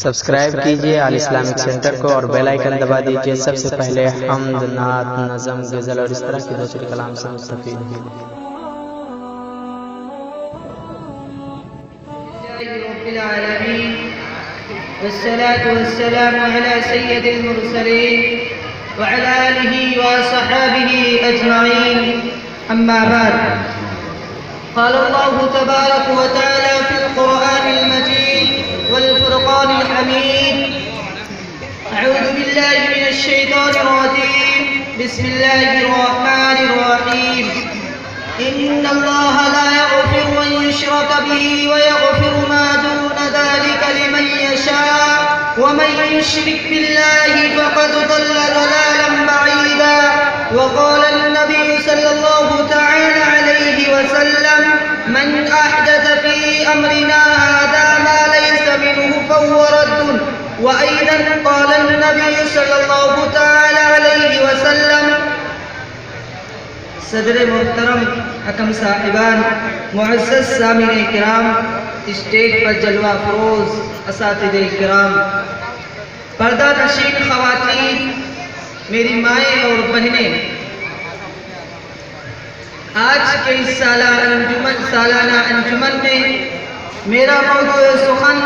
Subscribe کیجئے آل Islamic centre کو اور بیل آئیکن دبا دیجئے سب سے پہلے حمد، نعت، نظم، غزل اور اس طرح کے دوسرے کلام سے مستفید ہیں۔ رب العالمين والصلاة والسلام على سيد المرسلين وعلى آله وصحابه أجمعين، أما بعد، قال الله تبارك وتعالى في القرآن المجيد والفرقان الحميد: أعوذ بالله من الشيطان الرجيم، بسم الله الرحمن الرحيم. إن الله لا يغفر أن يشرك به ويغفر ما دون ذلك لمن يشاء ومن يشرك بالله فقد ضل ضلالا بعيدا. وقال النبي صلى الله تعالى عليه وسلم: من أحدث في أمرنا هذا ما ليس منه فهو رد. وأيضا قال النبي صلى الله تعالى عليه وسلم: صدر محترم، حکم صاحبان، معزز سامعین کرام، اسٹیج پر جلوہ فروز اساتذہ کرام، پردہ نشین خواتین، میری مائیں اور بہنیں، آج کے اس سالانہ انجمن میں میرا موضوع سخن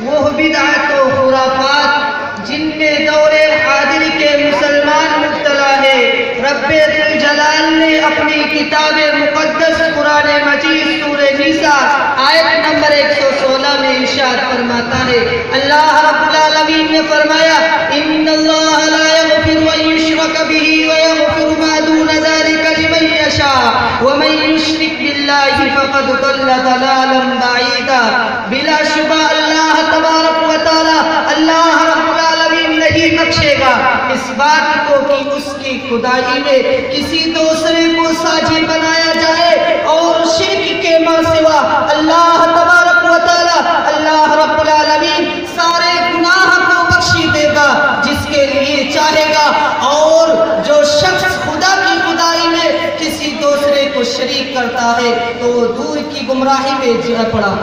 وہ بدعات و خرافات جن میں دور حاضر کے مسلمان مبتلا ہے۔ رب ذوالجلال نے اپنی کتاب مقدس قرآن مجید سورہ نساء آیت نمبر 116 میں ارشاد فرماتا ہے، اللہ رب العالمین نے فرمایا: ان اللہ لا یغفر ان یشرک بہ ویغفر ما دون ذلک لمن یشاء ومن یشرک باللہ فقد ضل ضلالا بعیدا۔ بلا شبہ اللہ تبارک و تعالی، اللہ رب العالمین نہیں بخشے گا اس بات کو کہ اس کی خدائی میں کسی دوسرے کو ساجی بنایا جائے اور شرک کے ماں سوا اللہ تبارک و تعالی، اللہ رب العالمین سارے گناہ کو بخشی دے گا جس کے لیے چاہے گا، اور جو شخص خدا کی خدائی میں کسی دوسرے کو شریک کرتا ہے تو دور کی گمراہی میں جا پڑا۔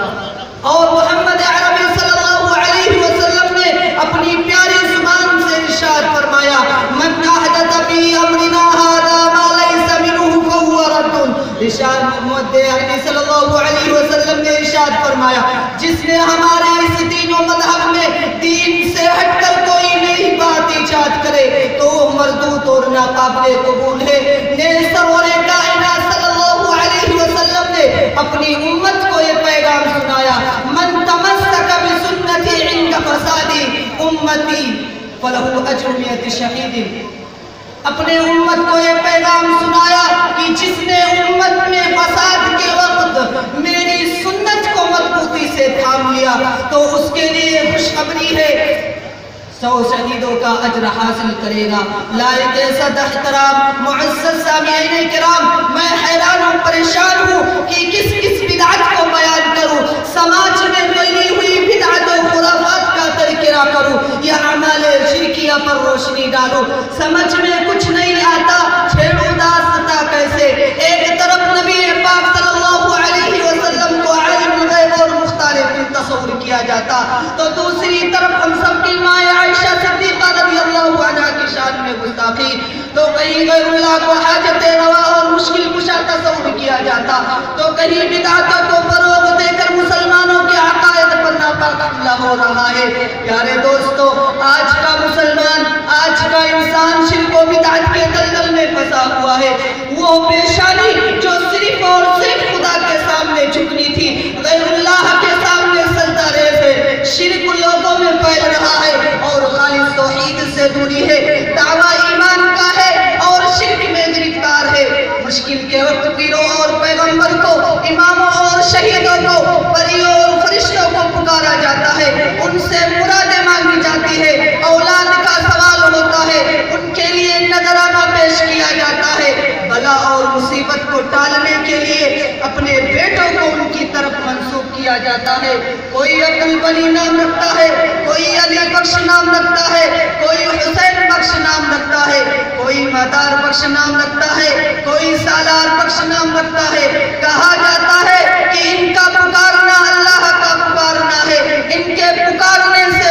اور محمد عربی صلی اللہ علیہ وسلم نے اپنی پیاری زبان سے ارشاد فرمایا: من احدث فی امرنا ھذا ما لیس منہ فہو رد۔ ارشاد محمد عربی صلی اللہ علیہ وسلم نے ارشاد فرمایا: جس نے ہمارے اس دین و مذہب میں دین سے ہٹ کر کوئی نئی بات ایجاد کرے تو وہ مردود اور ناقابل قبول ہے۔ سرور کائنات صلی اللہ علیہ وسلم نے اپنی امت کو یہ پیغام سنایا: من تمسک بسنتی عند فسادی امتی فلہ اجر 100 شہید۔ اپنے امت کو یہ پیغام سنایا کہ جس نے امت میں فساد کے وقت میری سنت کو مضبوطی سے تھام لیا تو اس کے لیے خوشخبری ہے، 100 شہیدوں کا اجر حاصل کرے گا۔ لائق صد احترام معزز سامعین کرام، میں حیران و پریشان ہوں کہ کس بدعت کو بیان کروں، سماج میں پھیلی ہوئی بدعت و خرافات کا تذکرہ کروں یا اعمال شرکیہ پر روشنی ڈالوں، سمجھ میں کچھ نہیں آتا، چھیڑوں داستہ کیسے۔ ایک طرف نبی پاک صلی اللہ علیہ وسلم کو عالم الغیب اور مختار الغیب تصور کیا جاتا تو دوسری طرف ہم سب کی ماں عائشہ صدیقہ رضی اللہ عنہا کی شان میں گستاخی، تو کہیں غیر اللہ کو حاجت روا اور مشکل کشا تصور کیا جاتا تو کہیں بدعتوں کو فروغ دے کر مسلمانوں کے عقائد پر ناپاک حملہ ہو رہا ہے۔ پیارے دوستو، آج کا مسلمان، آج کا انسان شرک و بدعت کے دلدل میں پھنسا ہوا ہے۔ وہ پیشانی جو صرف اور صرف خدا کے سامنے جھکنی تھی، غیر اللہ کے سامنے سجدہ ریز ہے۔ شرک لوگوں میں پھیل رہا ہے اور خالص توحید سے دوری ہے، دعویٰ ایمان کا ہے اور شرک میں گرفتار ہے۔ مشکل کے وقت پیروں اور پیغمبر کو، اماموں اور شہیدوں کو، پریوں اور فرشتوں کو پکارا جاتا ہے، ان سے مرادیں مانگی جاتی ہے، اولاد کا سوال ہوتا ہے، ان کے لیے نذرانہ پیش کیا جاتا ہے، بلا اور مصیبت کو ٹالنے کے لیے اپنے بیٹوں کو ان کی طرف منسوب کیا جاتا ہے۔ کوئی عقل بنی نام رکھتا ہے، کوئی علی بخش نام رکھتا ہے، کوئی حسین بخش نام رکھتا ہے، کوئی مدار بخش نام رکھتا ہے، کوئی سالار بخش نام رکھتا ہے۔ کہا جاتا ہے کہ ان کا پکارنا اللہ کا پکارنا ہے، ان کے پکارنے سے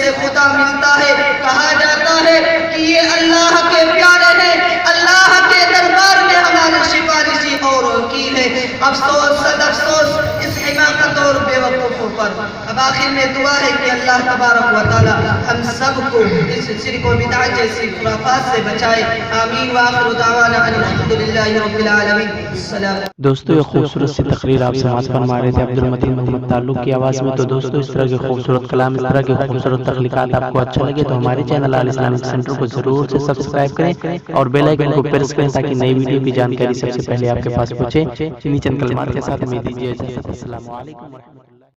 سے خدا ملتا ہے، کہا جاتا ہے کہ یہ اللہ کے پیارے ہیں، اللہ کے دربار میں ہمارے سفارشی اور وکیل ہے۔ افسوس صد افسوس اس حماقت اور بے وقوفوں پر۔ اب آخر میں دعا ہے کہ اللہ تبارک و تعالی ہم سب کو اس شرک و بدعت جیسی خرافات سے بچائے، آمین۔ وآخر دعوانا ان الحمدللہ رب العالمین۔ السلام۔ دوستو یہ خوبصورت سی تقریر آپ سماعت فرما رہے تھے عبدالمتین محمد تعلق کی آواز میں۔ تو دوستو اس طرح کے خوبصورت کلام، اس طرح کے خوبصورت تخلیقات آپ کو اچھا لگے تو ہمارے چینل آل اسلامک سینٹر کو ضرور سے سبسکرائب کریں اور بیل آئیکن کو پریس کریں تاکہ نئی ویڈیو کی جانکاری سب سے پہلے آپ کے پاس پہنچے۔ انہی چند کلمات کے ساتھ ہمیں دیجیے اجازت۔ السلام علیکم ورحمۃ اللہ۔